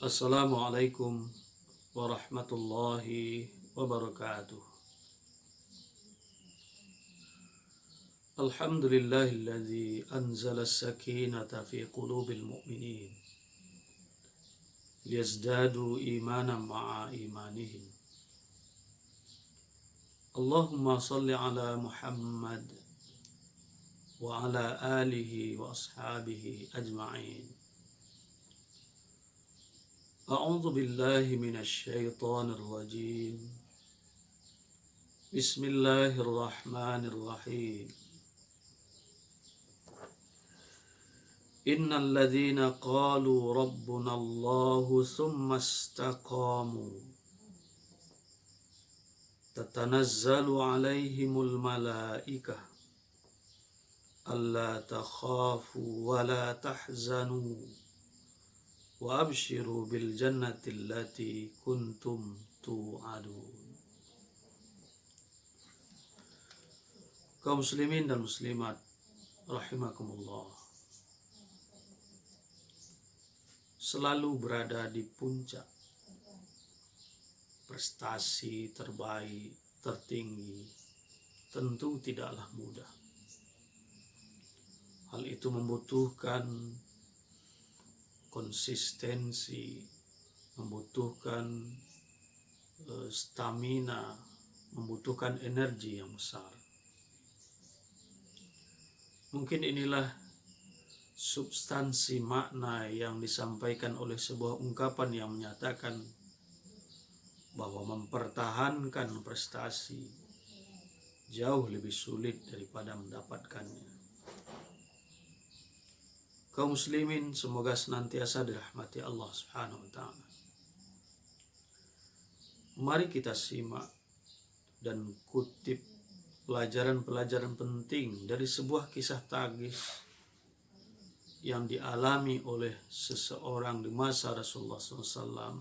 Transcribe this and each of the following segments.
Assalamualaikum warahmatullahi wabarakatuh. Alhamdulillahilladzi anzala as-sakinata fi qulubil mu'minin liyazdadu imanan ma'a imanihim. Allahumma salli ala Muhammad wa ala alihi wa ashabihi ajma'in. A'udzu billahi minasy syaithanir rajim. Bismillahirrahmanirrahim. Innal ladzina qalu rabbuna Allahu tsumma istaqamu tatanazzalu 'alaihimul malaikah alla takhafu wa la tahzanu wa abshiru bil jannati allati kuntum tu'adun. Kaum muslimin dan muslimat rahimakumullah, selalu berada di puncak prestasi terbaik, tertinggi, tentu tidaklah mudah. Hal itu membutuhkan konsistensi, membutuhkan stamina, membutuhkan energi yang besar. Mungkin inilah substansi makna yang disampaikan oleh sebuah ungkapan yang menyatakan bahwa mempertahankan prestasi jauh lebih sulit daripada mendapatkannya. Kaum muslimin semoga senantiasa dirahmati Allah Subhanahu wa taala. Mari kita simak dan kutip pelajaran-pelajaran penting dari sebuah kisah tragis yang dialami oleh seseorang di masa Rasulullah SAW,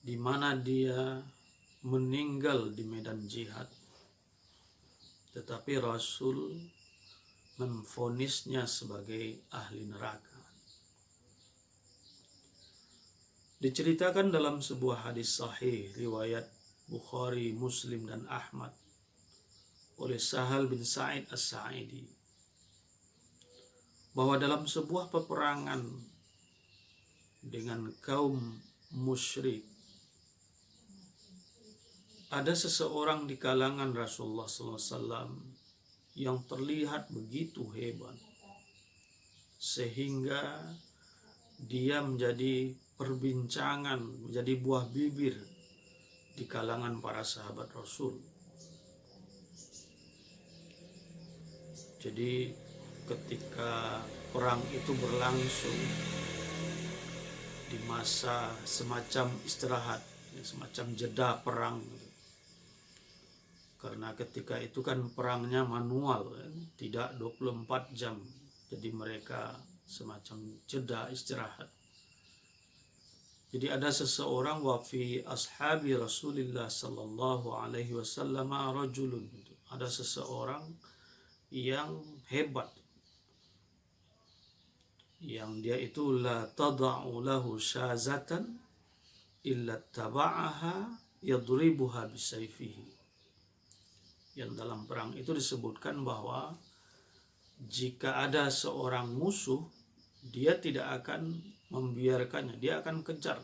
di mana dia meninggal di medan jihad, tetapi Rasul memvonisnya sebagai ahli neraka. Diceritakan dalam sebuah hadis sahih riwayat Bukhari, Muslim, dan Ahmad oleh Sahal bin Sa'id As-Sa'idi bahwa dalam sebuah peperangan dengan kaum musyrik, ada seseorang di kalangan Rasulullah SAW yang terlihat begitu hebat sehingga dia menjadi perbincangan, menjadi buah bibir di kalangan para sahabat Rasul. Jadi ketika perang itu berlangsung di masa semacam istirahat, semacam jeda perang, karena ketika itu kan perangnya manual, tidak 24 jam, jadi mereka semacam jeda istirahat. Jadi ada seseorang, wa fi ashabi Rasulillah sallallahu alaihi wasallam rajulun, ada seseorang yang hebat, yang dia itu la tada'u lahu syazatan illa taba'aha yadribuha bisayfihi. Yang dalam perang itu disebutkan bahwa jika ada seorang musuh, dia tidak akan membiarkannya, dia akan kejar,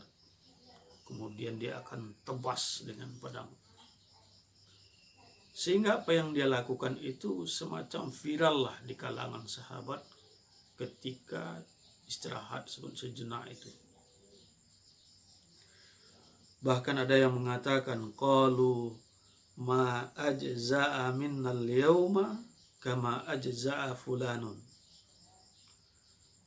kemudian dia akan tebas dengan pedang. Sehingga apa yang dia lakukan itu semacam viral lah di kalangan sahabat ketika istirahat sejenak itu. Bahkan ada yang mengatakan, qalu ma ajza'a minnal yawma kama ajza'a fulanun.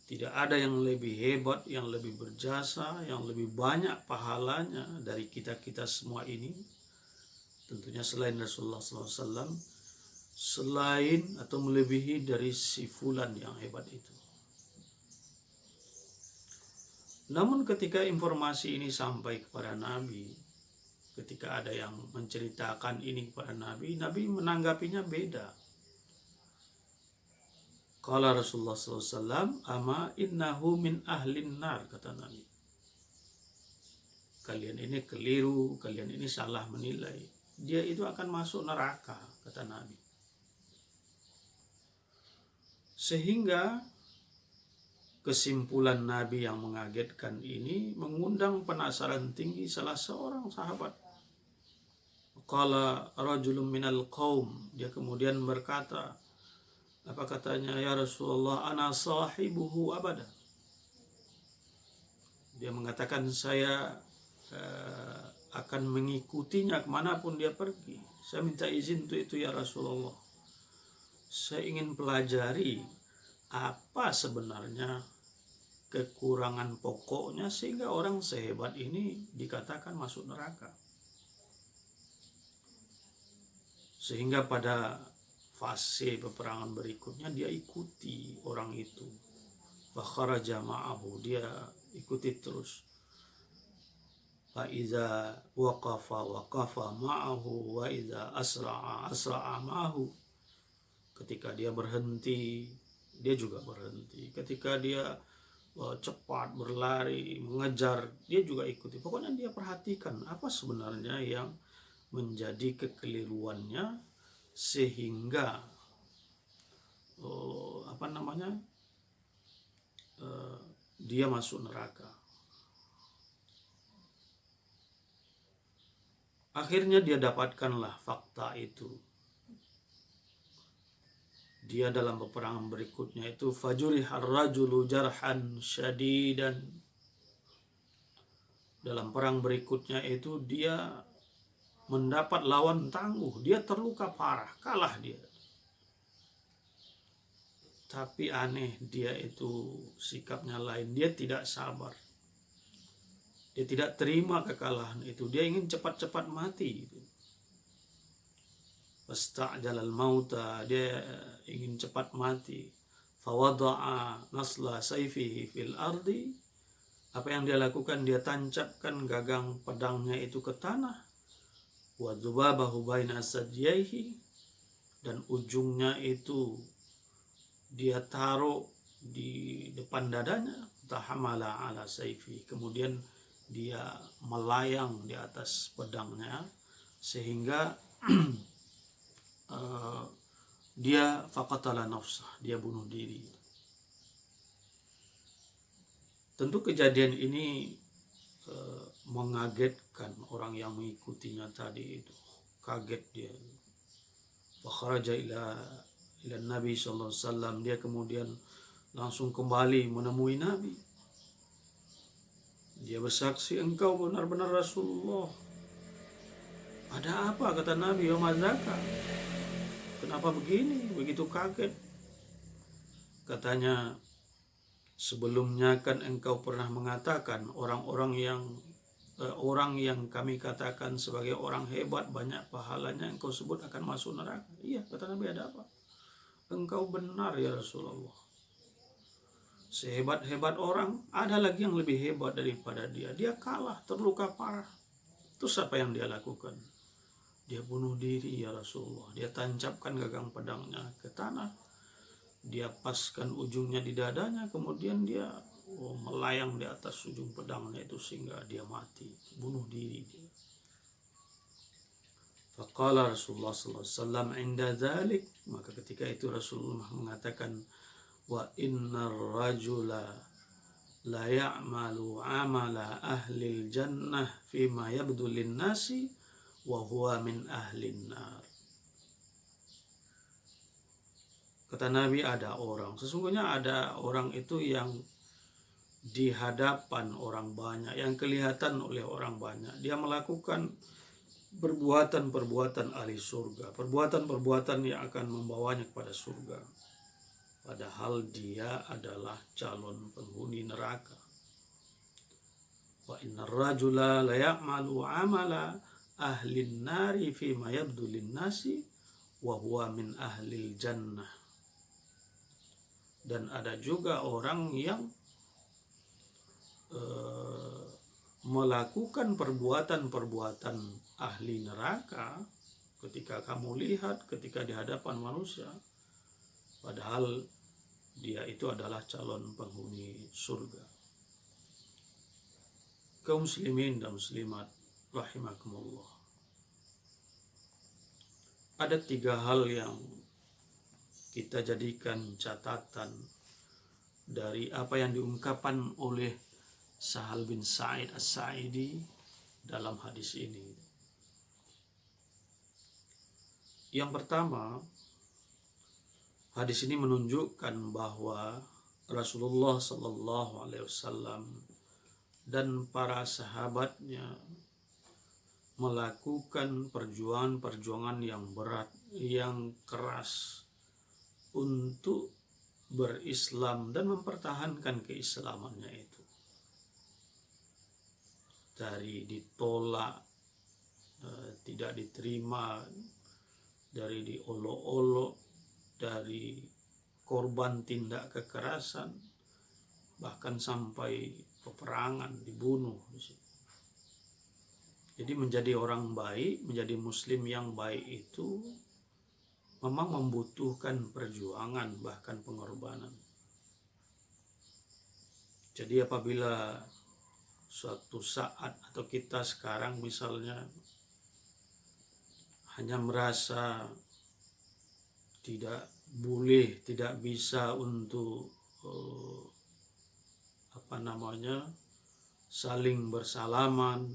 Tidak ada yang lebih hebat, yang lebih berjasa, yang lebih banyak pahalanya dari kita-kita semua ini. Tentunya selain Rasulullah SAW, selain atau melebihi dari si fulan yang hebat itu. Namun ketika informasi ini sampai kepada Nabi, ketika ada yang menceritakan ini kepada Nabi, Nabi menanggapinya beda. Qala Rasulullah SAW, ama innahu min ahlin nar, kata Nabi. Kalian ini keliru, kalian ini salah menilai. Dia itu akan masuk neraka, kata Nabi. Sehingga kesimpulan Nabi yang mengagetkan ini mengundang penasaran tinggi salah seorang sahabat. Qala rajulun minal qaum, dia kemudian berkata, apa katanya, ya Rasulullah, ana sahibuhu abada. Dia mengatakan, saya akan mengikutinya kemanapun dia pergi. Saya minta izin untuk itu ya Rasulullah. Saya ingin pelajari apa sebenarnya kekurangan pokoknya sehingga orang sehebat ini dikatakan masuk neraka. Sehingga pada fase peperangan berikutnya dia ikuti orang itu. Fakharaja ma'ahu, dia ikuti terus. Fa iza waqafa ma'ahu wa iza asra'a ma'ahu. Ketika dia berhenti, dia juga berhenti. Ketika dia cepat berlari, mengejar, dia juga ikuti. Pokoknya dia perhatikan apa sebenarnya yang menjadi kekeliruannya sehingga dia masuk neraka. Akhirnya dia dapatkanlah fakta itu. Dia dalam peperangan berikutnya itu fajurihar rajulu jarhan syadidan. Dalam perang berikutnya itu dia mendapat lawan tangguh, dia terluka parah, kalah dia. Tapi aneh, dia itu sikapnya lain, dia tidak sabar. Dia tidak terima kekalahan itu, dia ingin cepat-cepat mati. Fasta'jalal mauta, dia ingin cepat mati. Fawada'a nasla sayfihi fil ardi. Apa yang dia lakukan, dia tancapkan gagang pedangnya itu ke tanah. Wa dzubabahu baina sadyaihi, dan ujungnya itu dia taruh di depan dadanya. Tahamala ala sayfi, kemudian dia melayang di atas pedangnya sehingga dia faqatala nafsah, dia bunuh diri. Tentu kejadian ini mengagetkan orang yang mengikutinya tadi itu. Kaget dia. Wa kharaja ila Nabi sallallahu alaihi wasallam, dia kemudian langsung kembali menemui Nabi. Dia bersaksi, engkau benar-benar Rasulullah. Ada apa, kata Nabi, wa madzaka? Kenapa begini, begitu kaget? Katanya, sebelumnya kan engkau pernah mengatakan orang yang kami katakan sebagai orang hebat, banyak pahalanya, engkau sebut akan masuk neraka. Iya, kata Nabi, ada apa? Engkau benar ya Rasulullah. Sehebat-hebat orang, ada lagi yang lebih hebat daripada dia. Dia kalah, terluka parah. Terus apa yang dia lakukan? Dia bunuh diri ya Rasulullah. Dia tancapkan gagang pedangnya ke tanah. Dia paskan ujungnya di dadanya. Kemudian dia melayang di atas ujung pedangnya itu sehingga dia mati. Bunuh diri dia. Faqala Rasulullah SAW inda dhalik. Maka ketika itu Rasulullah mengatakan, wa innar rajula la ya'malu amala ahlil jannah fima yabdu lin nasi wa huwa min ahlin nar. Kata Nabi, sesungguhnya ada orang itu yang di hadapan orang banyak, yang kelihatan oleh orang banyak, dia melakukan perbuatan-perbuatan ahli surga, perbuatan-perbuatan yang akan membawanya kepada surga, padahal dia adalah calon penghuni neraka. Wa innar rajula la ya'malu amala ahlin nari fima yabdu lin nasi wa huwa min ahlil jannah. Dan ada juga orang yang melakukan perbuatan-perbuatan ahli neraka ketika kamu lihat, ketika di hadapan manusia, padahal dia itu adalah calon penghuni surga. Kaum muslimin dan muslimat rahimakumullah. Ada 3 hal yang kita jadikan catatan dari apa yang diungkapkan oleh Sahal bin Sa'id As-Sa'idi dalam hadis ini. Yang pertama, hadis ini menunjukkan bahwa Rasulullah Sallallahu Alaihi Wasallam dan para sahabatnya melakukan perjuangan yang berat, yang keras untuk berislam dan mempertahankan keislamannya itu. Dari ditolak, tidak diterima, dari diolok-olok, dari korban tindak kekerasan, bahkan sampai peperangan, dibunuh. Jadi menjadi orang baik, menjadi muslim yang baik itu memang membutuhkan perjuangan, bahkan pengorbanan. Jadi apabila suatu saat atau kita sekarang misalnya hanya merasa tidak boleh, tidak bisa untuk saling bersalaman,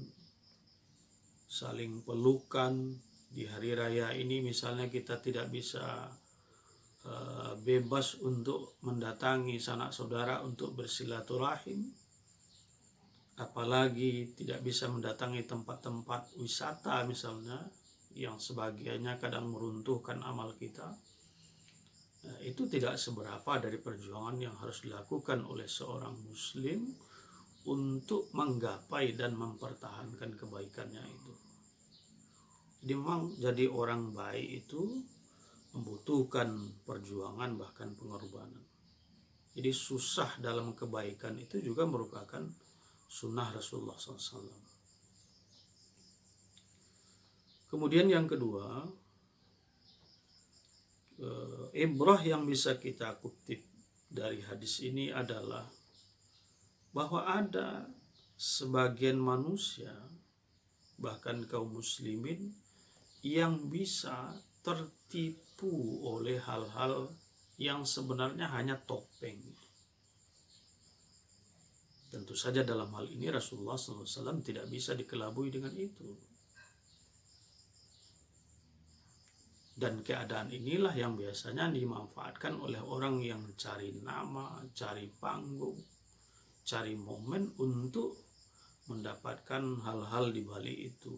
saling pelukan di hari raya ini, misalnya kita tidak bisa bebas untuk mendatangi sanak saudara untuk bersilaturahim, apalagi tidak bisa mendatangi tempat-tempat wisata misalnya, yang sebagiannya kadang meruntuhkan amal kita. Itu tidak seberapa dari perjuangan yang harus dilakukan oleh seorang muslim untuk menggapai dan mempertahankan kebaikannya itu. Jadi memang jadi orang baik itu membutuhkan perjuangan, bahkan pengorbanan. Jadi susah dalam kebaikan itu juga merupakan sunnah Rasulullah SAW. Kemudian yang kedua, ibrah yang bisa kita kutip dari hadis ini adalah bahwa ada sebagian manusia, bahkan kaum muslimin, yang bisa tertipu oleh hal-hal yang sebenarnya hanya topeng. Tentu saja dalam hal ini Rasulullah SAW tidak bisa dikelabui dengan itu. Dan keadaan inilah yang biasanya dimanfaatkan oleh orang yang cari nama, cari panggung, cari momen untuk mendapatkan hal-hal di balik itu.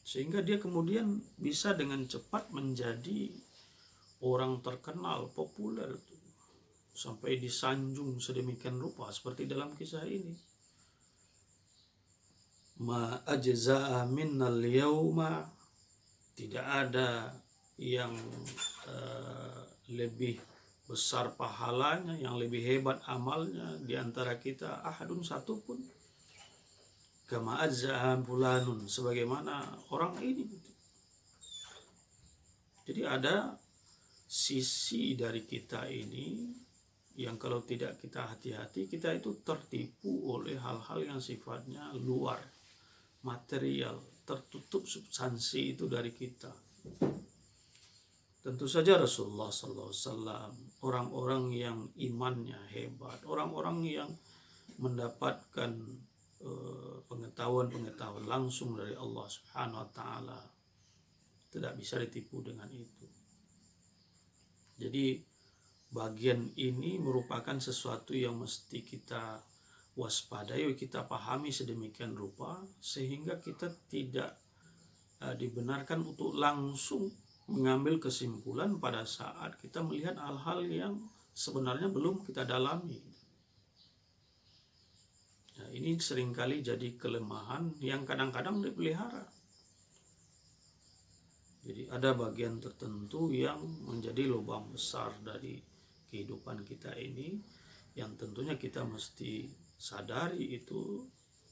Sehingga dia kemudian bisa dengan cepat menjadi orang terkenal, populer, sampai disanjung sedemikian rupa seperti dalam kisah ini. Ma ajza'a minnal yawma, tidak ada yang lebih besar pahalanya, yang lebih hebat amalnya di antara kita, ahadun, satupun, kama ajza'a fulanun, sebagaimana orang ini. Jadi ada sisi dari kita ini yang kalau tidak kita hati-hati, kita itu tertipu oleh hal-hal yang sifatnya luar, material, tertutup substansi itu dari kita. Tentu saja Rasulullah SAW, orang-orang yang imannya hebat, orang-orang yang mendapatkan pengetahuan langsung dari Allah Subhanahu wa Ta'ala, tidak bisa ditipu dengan itu. Jadi bagian ini merupakan sesuatu yang mesti kita waspadai, kita pahami sedemikian rupa sehingga kita tidak dibenarkan untuk langsung mengambil kesimpulan pada saat kita melihat hal-hal yang sebenarnya belum kita dalami. Nah, ini seringkali jadi kelemahan yang kadang-kadang dipelihara. Jadi ada bagian tertentu yang menjadi lubang besar dari kehidupan kita ini, yang tentunya kita mesti sadari itu,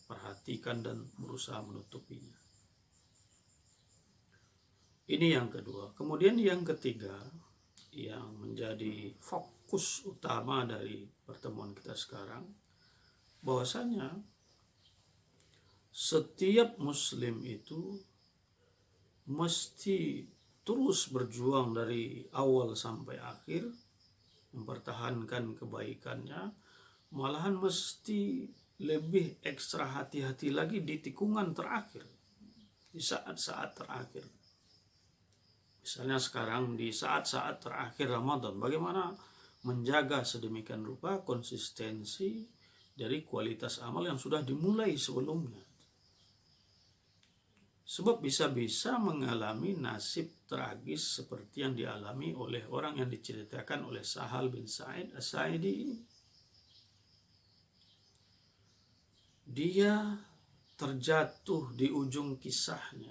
perhatikan dan berusaha menutupinya. Ini yang kedua. Kemudian yang ketiga, yang menjadi fokus utama dari pertemuan kita sekarang, bahwasanya setiap muslim itu mesti terus berjuang dari awal sampai akhir mempertahankan kebaikannya, malahan mesti lebih ekstra hati-hati lagi di tikungan terakhir, di saat-saat terakhir. Misalnya sekarang di saat-saat terakhir Ramadan, bagaimana menjaga sedemikian rupa konsistensi dari kualitas amal yang sudah dimulai sebelumnya. Sebab bisa-bisa mengalami nasib tragis seperti yang dialami oleh orang yang diceritakan oleh Sahal bin Sa'id As-Sa'idi ini. Dia terjatuh di ujung kisahnya.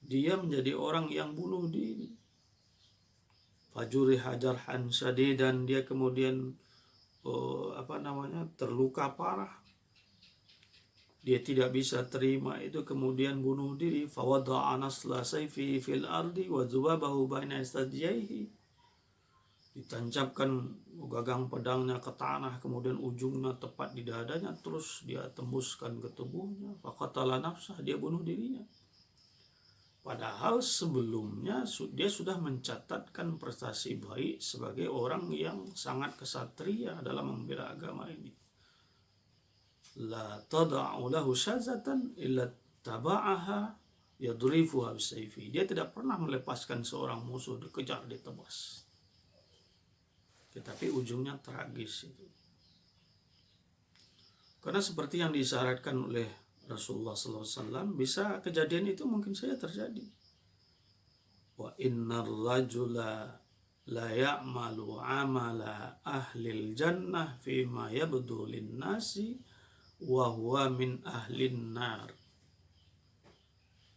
Dia menjadi orang yang bunuh diri. Fajuri hajarhan syadidan, dia kemudian terluka parah. Dia tidak bisa terima itu, kemudian bunuh diri. Fawada'a nasla sayfi fil ardi wa zubabahu baina istajiyaihi. Ditancapkan gagang pedangnya ke tanah, kemudian ujungnya tepat di dadanya, terus dia tembuskan ke tubuhnya. Faqatala nafsah, dia bunuh dirinya. Padahal sebelumnya dia sudah mencatatkan prestasi baik sebagai orang yang sangat kesatria dalam membela agama ini. La tada'u lahu syazatan illa taba'aha yadrifuha bisayfi. Dia tidak pernah melepaskan seorang musuh, dikejar, ditebas. Tetapi ujungnya tragis itu. Karena seperti yang disyaratkan oleh Rasulullah SAW, bisa kejadian itu mungkin saja terjadi. Wa innar rajula la ya'malu amala ahlil jannah fima yabdu lin nasi wa huwa min ahlin nar.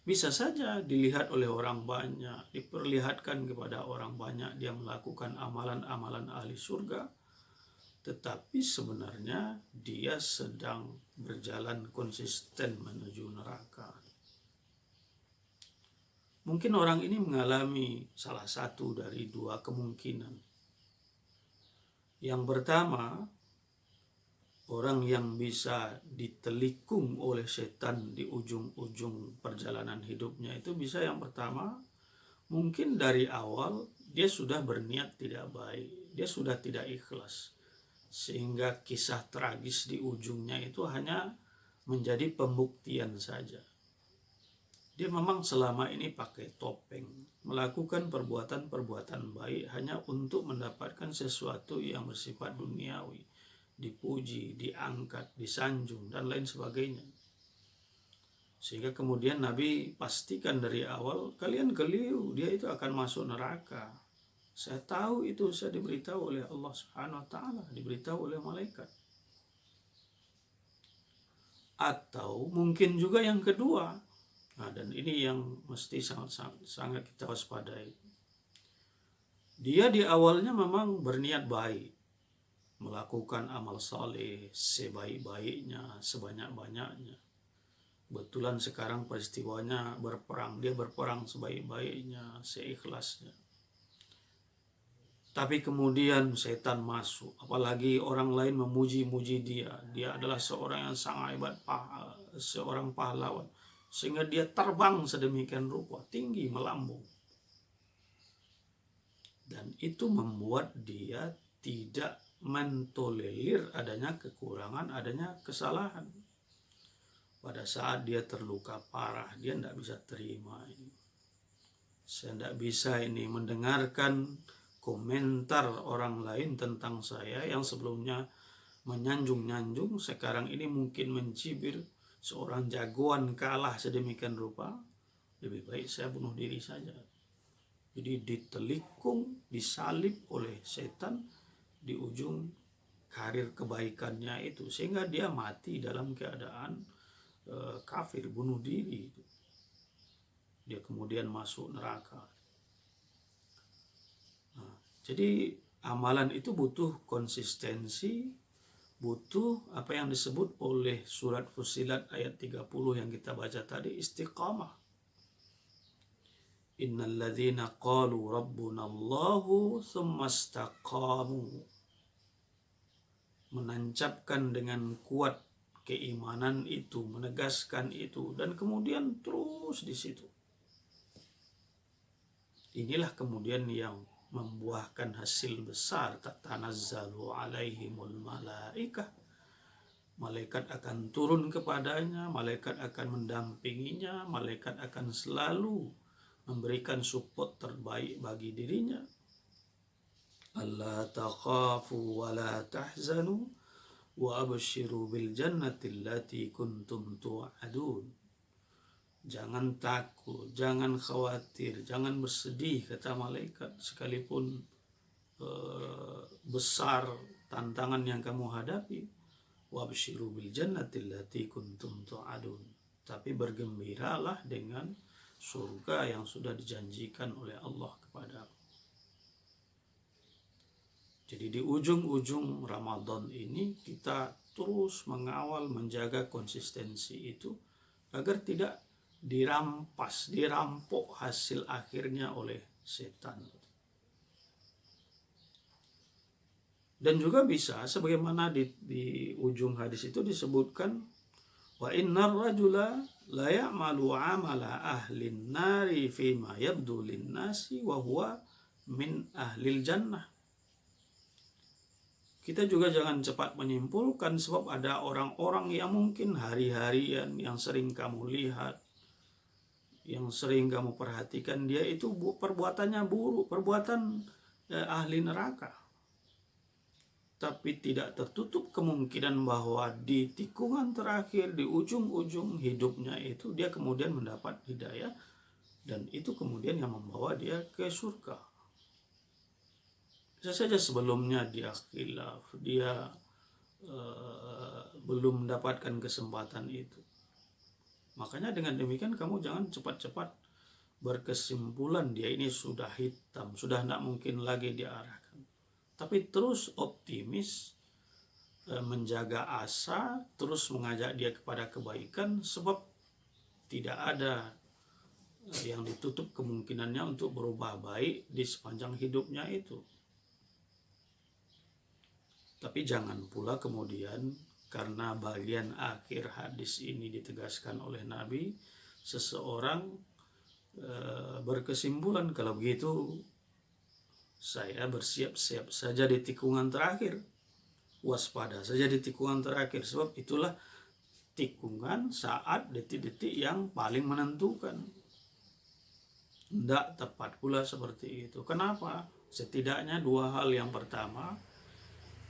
Bisa saja dilihat oleh orang banyak, diperlihatkan kepada orang banyak dia melakukan amalan-amalan ahli surga, tetapi sebenarnya dia sedang berjalan konsisten menuju neraka. Mungkin orang ini mengalami salah satu dari dua kemungkinan. Yang pertama, orang yang bisa ditelikung oleh setan di ujung-ujung perjalanan hidupnya itu bisa, yang pertama, mungkin dari awal dia sudah berniat tidak baik, dia sudah tidak ikhlas, sehingga kisah tragis di ujungnya itu hanya menjadi pembuktian saja. Dia memang selama ini pakai topeng, melakukan perbuatan-perbuatan baik hanya untuk mendapatkan sesuatu yang bersifat duniawi, dipuji, diangkat, disanjung, dan lain sebagainya. Sehingga kemudian Nabi pastikan dari awal, kalian keliru, dia itu akan masuk neraka. Saya tahu itu, saya diberitahu oleh Allah Subhanahu wa Ta'ala, diberitahu oleh malaikat. Atau mungkin juga yang kedua, dan ini yang mesti sangat kita waspadai. Dia di awalnya memang berniat baik, melakukan amal saleh sebaik-baiknya, sebanyak-banyaknya. Kebetulan sekarang peristiwanya berperang, dia berperang sebaik-baiknya, seikhlasnya. Tapi kemudian setan masuk, apalagi orang lain memuji-muji dia. Dia adalah seorang yang sangat hebat, seorang pahlawan. Sehingga dia terbang sedemikian rupa, tinggi, melambung. Dan itu membuat dia tidak mentolerir adanya kekurangan, adanya kesalahan. Pada saat dia terluka parah, dia tidak bisa terima ini. Saya tidak bisa ini mendengarkan komentar orang lain tentang saya yang sebelumnya menyanjung-nyanjung, sekarang ini mungkin mencibir, seorang jagoan kalah sedemikian rupa, lebih baik saya bunuh diri saja. Jadi ditelikung, disalib oleh setan di ujung karir kebaikannya itu, sehingga dia mati dalam keadaan kafir, bunuh diri. Dia kemudian masuk neraka. Nah, jadi amalan itu butuh konsistensi, butuh apa yang disebut oleh surat Fussilat ayat 30 yang kita baca tadi, istiqamah. innal ladzina qalu rabbunallahu tsumma istaqamu, menancapkan dengan kuat keimanan itu, menegaskan itu, dan kemudian terus di situ. Inilah kemudian yang membuahkan hasil besar. Tatanazzalu alaihimul malaikah, malaikat akan turun kepadanya, malaikat akan mendampinginya, malaikat akan selalu memberikan support terbaik bagi dirinya. Alla takhafu wa la tahzanu wa abshiru bil jannati allati kuntum tu'adun. Jangan takut, jangan khawatir, jangan bersedih, kata malaikat, sekalipun besar tantangan yang kamu hadapi. Wa abshiru bil jannati allati kuntum tu'adun. Tapi bergembiralah dengan surga yang sudah dijanjikan oleh Allah kepadamu. Jadi di ujung-ujung Ramadan ini kita terus mengawal, menjaga konsistensi itu agar tidak dirampok hasil akhirnya oleh setan. Dan juga bisa sebagaimana di ujung hadis itu disebutkan, wa innar rajula la ya'malu 'amala ahlin nari fima yabdu lin nasi wa huwa min ahlil jannah. Kita juga jangan cepat menyimpulkan, sebab ada orang-orang yang mungkin hari-harian yang sering kamu lihat, yang sering kamu perhatikan, dia itu perbuatannya buruk, perbuatan ahli neraka. Tapi tidak tertutup kemungkinan bahwa di tikungan terakhir, di ujung-ujung hidupnya itu, dia kemudian mendapat hidayah, dan itu kemudian yang membawa dia ke surga. Bisa saja sebelumnya dia khilaf, dia belum mendapatkan kesempatan itu. Makanya dengan demikian kamu jangan cepat-cepat berkesimpulan dia ini sudah hitam, sudah tidak mungkin lagi diarahkan. Tapi terus optimis, menjaga asa, terus mengajak dia kepada kebaikan, sebab tidak ada yang ditutup kemungkinannya untuk berubah baik di sepanjang hidupnya itu. Tapi jangan pula kemudian karena bagian akhir hadis ini ditegaskan oleh Nabi, seseorang berkesimpulan, kalau begitu saya bersiap-siap saja di tikungan terakhir, waspada saja di tikungan terakhir, sebab itulah tikungan saat detik-detik yang paling menentukan. Tidak tepat pula seperti itu. Kenapa? Setidaknya dua hal. Yang pertama,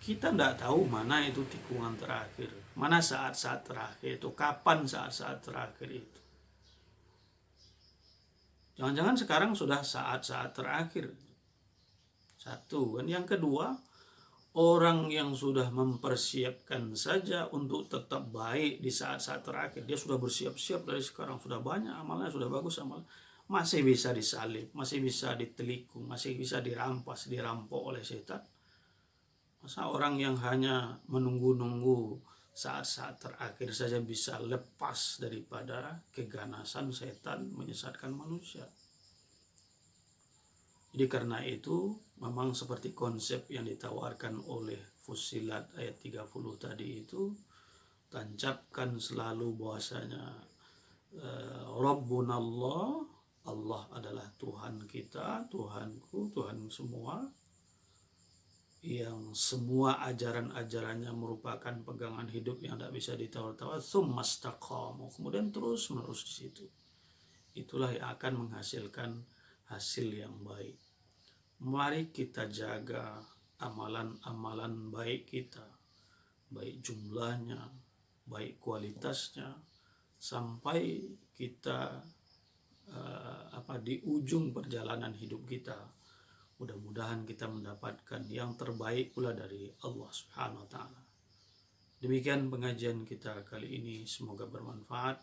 kita tidak tahu mana itu tikungan terakhir, mana saat-saat terakhir itu, kapan saat-saat terakhir itu. Jangan-jangan sekarang sudah saat-saat terakhir. Satu. Dan yang kedua, orang yang sudah mempersiapkan saja untuk tetap baik di saat-saat terakhir, dia sudah bersiap-siap dari sekarang, sudah banyak amalnya, sudah bagus amalnya, masih bisa disalib, masih bisa ditelikung, masih bisa dirampas, dirampok oleh setan. Masa orang yang hanya menunggu-nunggu saat-saat terakhir saja bisa lepas daripada keganasan setan menyesatkan manusia? Jadi karena itu memang seperti konsep yang ditawarkan oleh Fussilat ayat 30 tadi itu, tancapkan selalu bahwasanya Rabbunallah, Allah adalah Tuhan kita, Tuhanku, Tuhan semua, yang semua ajaran-ajarannya merupakan pegangan hidup yang tidak bisa ditawar-tawar. Tsumma istaqamu, kemudian terus menerus di situ. Itulah yang akan menghasilkan hasil yang baik. Mari kita jaga amalan-amalan baik kita, baik jumlahnya, baik kualitasnya, sampai kita di ujung perjalanan hidup kita. Mudah-mudahan kita mendapatkan yang terbaik pula dari Allah Subhanahu wa Ta'ala. Demikian pengajian kita kali ini, semoga bermanfaat.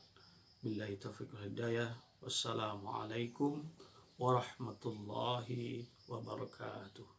Billahi taufiq wal hidayah. Wassalamualaikum warahmatullahi wabarakatuh.